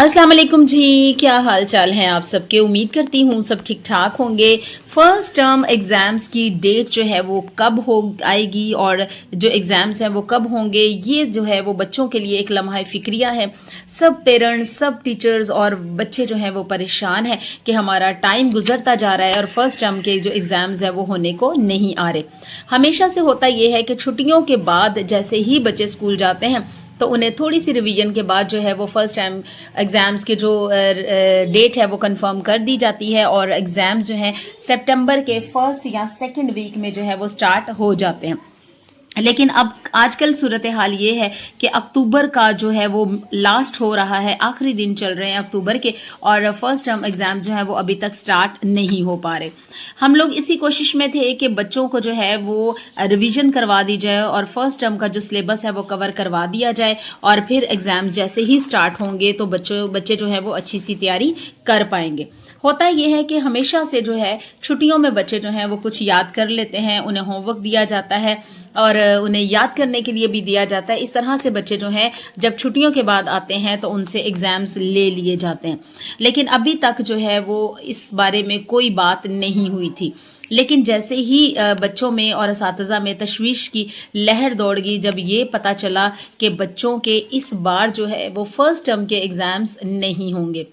अस्सलाम वालेकुम जी, क्या हाल चाल हैं आप सबके। उम्मीद करती हूँ सब ठीक ठाक होंगे। फर्स्ट टर्म एग्ज़ाम्स की डेट जो है वो कब हो आएगी और जो एग्ज़ाम्स हैं वो कब होंगे, ये जो है वो बच्चों के लिए एक लम्हा फ़िक्रिया है। सब पेरेंट्स, सब टीचर्स और बच्चे जो हैं वो परेशान हैं कि हमारा टाइम गुजरता जा रहा है और फर्स्ट टर्म के जो एग्ज़ाम्स हैं वो होने को नहीं आ रहे। हमेशा से होता ये है कि छुट्टियों के बाद जैसे ही बच्चे स्कूल जाते हैं तो उन्हें थोड़ी सी रिवीजन के बाद जो है वो फर्स्ट टाइम एग्ज़ाम्स की जो डेट है वो कंफर्म कर दी जाती है और एग्ज़ाम्स जो हैं सितंबर के फर्स्ट या सेकंड वीक में जो है वो स्टार्ट हो जाते हैं। लेकिन अब आजकल सूरत हाल ये है कि अक्टूबर का जो है वो लास्ट हो रहा है, आखिरी दिन चल रहे हैं अक्टूबर के, और फर्स्ट टर्म एग्ज़ाम जो है वो अभी तक स्टार्ट नहीं हो पा रहे। हम लोग इसी कोशिश में थे कि बच्चों को जो है वो रिवीजन करवा दी जाए और फर्स्ट टर्म का जो सिलेबस है वो कवर करवा दिया जाए और फिर एग्ज़ाम जैसे ही स्टार्ट होंगे तो बच्चे जो है वो अच्छी सी तैयारी कर पाएंगे। होता ये है कि हमेशा से जो है छुट्टियों में बच्चे जो हैं वो कुछ याद कर लेते हैं, उन्हें होमवर्क दिया जाता है और उन्हें याद करने के लिए भी दिया जाता है। इस तरह से बच्चे जो हैं जब छुट्टियों के बाद आते हैं तो उनसे एग्ज़ाम्स ले लिए जाते हैं। लेकिन अभी तक जो है वो इस बारे में कोई बात नहीं हुई थी। लेकिन जैसे ही बच्चों में और असातिज़ा में तशवीश की लहर दौड़ गई जब ये पता चला कि बच्चों के इस बार जो है वो फ़र्स्ट टर्म के एग्ज़ाम्स नहीं होंगे।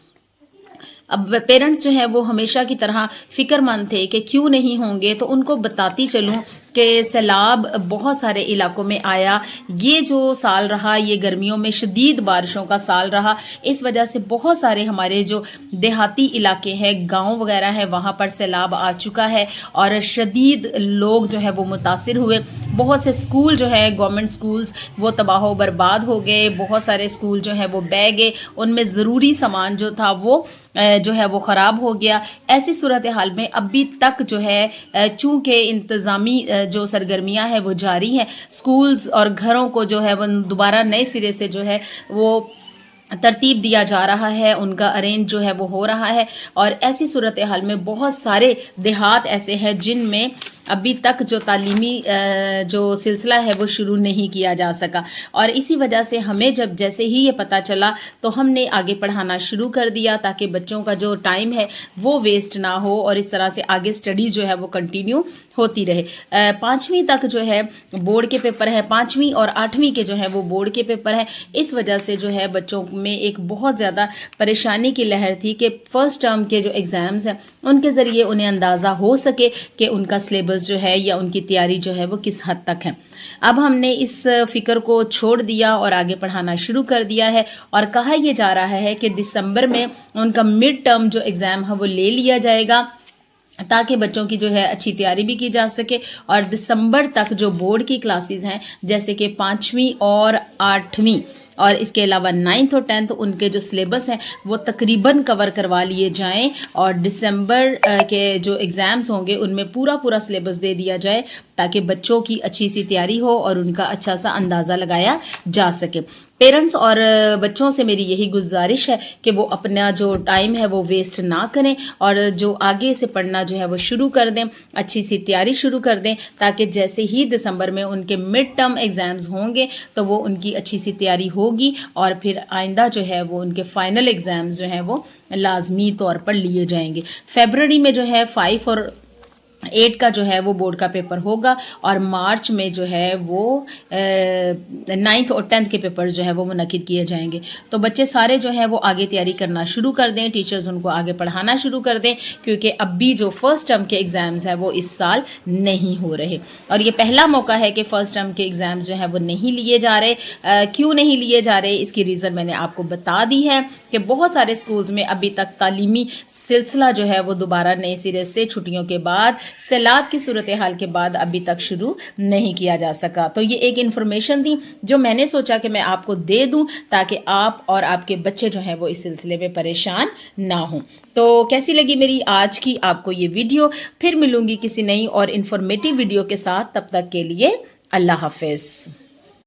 अब पेरेंट्स जो हैं वो हमेशा की तरह फ़िक्रमंद थे कि क्यों नहीं होंगे, तो उनको बताती चलूँ कि सैलाब बहुत सारे इलाकों में आया। ये जो साल रहा ये गर्मियों में शदीद बारिशों का साल रहा। इस वजह से बहुत सारे हमारे जो देहाती इलाके हैं, गांव वगैरह हैं, वहाँ पर सैलाब आ चुका है और शदीद लोग जो है वो मुतासिर हुए। बहुत से स्कूल जो है गवर्नमेंट स्कूल्स वो तबाह बर्बाद हो गए। बहुत सारे स्कूल जो है वो बह गए, उनमें ज़रूरी सामान जो था वो जो है वो ख़राब हो गया। ऐसी सूरत हाल में अभी तक जो है चूँकि इंतज़ामी जो सरगर्मियाँ हैं वो जारी हैं, स्कूल्स और घरों को जो है वो दोबारा नए सिरे से जो है वो तरतीब दिया जा रहा है, उनका अरेंज जो है वो हो रहा है। और ऐसी सूरत हाल में बहुत सारे देहात ऐसे हैं जिनमें अभी तक जो तालीमी जो सिलसिला है वो शुरू नहीं किया जा सका और इसी वजह से हमें जब जैसे ही ये पता चला तो हमने आगे पढ़ाना शुरू कर दिया ताकि बच्चों का जो टाइम है वो वेस्ट ना हो और इस तरह से आगे स्टडी जो है वो कंटिन्यू होती रहे। 5वीं तक जो है बोर्ड के पेपर है, 5वीं और 8वीं के जो है वो बोर्ड के पेपर है। इस वजह से जो है बच्चों में एक बहुत ज़्यादा परेशानी की लहर थी कि फ़र्स्ट टर्म के जो एग्ज़ाम्स हैं उनके ज़रिए उन्हें अंदाज़ा हो सके कि उनका सिलेबस जो है या उनकी तैयारी जो है वो किस हद तक है। अब हमने इस फ़िक्र को छोड़ दिया और आगे पढ़ाना शुरू कर दिया है और कहा यह जा रहा है कि दिसंबर में उनका मिड टर्म जो एग्ज़ाम है वो ले लिया जाएगा ताकि बच्चों की जो है अच्छी तैयारी भी की जा सके और दिसंबर तक जो बोर्ड की क्लासेस हैं जैसे कि 5वीं और 8वीं और इसके अलावा 9th और 10th उनके जो सिलेबस हैं वो तकरीबन कवर करवा लिए जाएं और दिसंबर के जो एग्ज़ाम्स होंगे उनमें पूरा सिलेबस दे दिया जाए ताकि बच्चों की अच्छी सी तैयारी हो और उनका अच्छा सा अंदाज़ा लगाया जा सके। पेरेंट्स और बच्चों से मेरी यही गुजारिश है कि वो अपना जो टाइम है वो वेस्ट ना करें और जो आगे से पढ़ना जो है वो शुरू कर दें, अच्छी सी तैयारी शुरू कर दें ताकि जैसे ही दिसंबर में उनके मिड टर्म एग्ज़ाम्स होंगे तो वो उनकी अच्छी सी तैयारी होगी और फिर आइंदा जो है वो उनके फाइनल एग्ज़ाम्स जो हैं वो लाजमी तौर पर लिए जाएंगे। फरवरी में जो है 5 और 8 का जो है वो बोर्ड का पेपर होगा और मार्च में जो है वो 9th और 10th के पेपर्स जो है वो मुनक्किद किए जाएंगे। तो बच्चे सारे जो है वो आगे तैयारी करना शुरू कर दें, टीचर्स उनको आगे पढ़ाना शुरू कर दें क्योंकि अभी जो फ़र्स्ट टर्म के एग्ज़ाम्स हैं वो इस साल नहीं हो रहे और ये पहला मौका है कि फ़र्स्ट टर्म के एग्ज़ाम्स जो है वो नहीं लिए जा रहे। क्यों नहीं लिए जा रहे इसकी रीज़न मैंने आपको बता दी है कि बहुत सारे स्कूल्स में अभी तक तालीमी सिलसिला जो है वो दोबारा नए सिरे से छुट्टियों के बाद सैलाब की सूरत हाल के बाद अभी तक शुरू नहीं किया जा सका। तो ये एक इन्फॉर्मेशन थी जो मैंने सोचा कि मैं आपको दे दूं ताकि आप और आपके बच्चे जो हैं वो इस सिलसिले में परेशान ना हों। तो कैसी लगी मेरी आज की आपको ये वीडियो? फिर मिलूंगी किसी नई और इन्फॉर्मेटिव वीडियो के साथ, तब तक के लिए अल्लाह हाफिज़।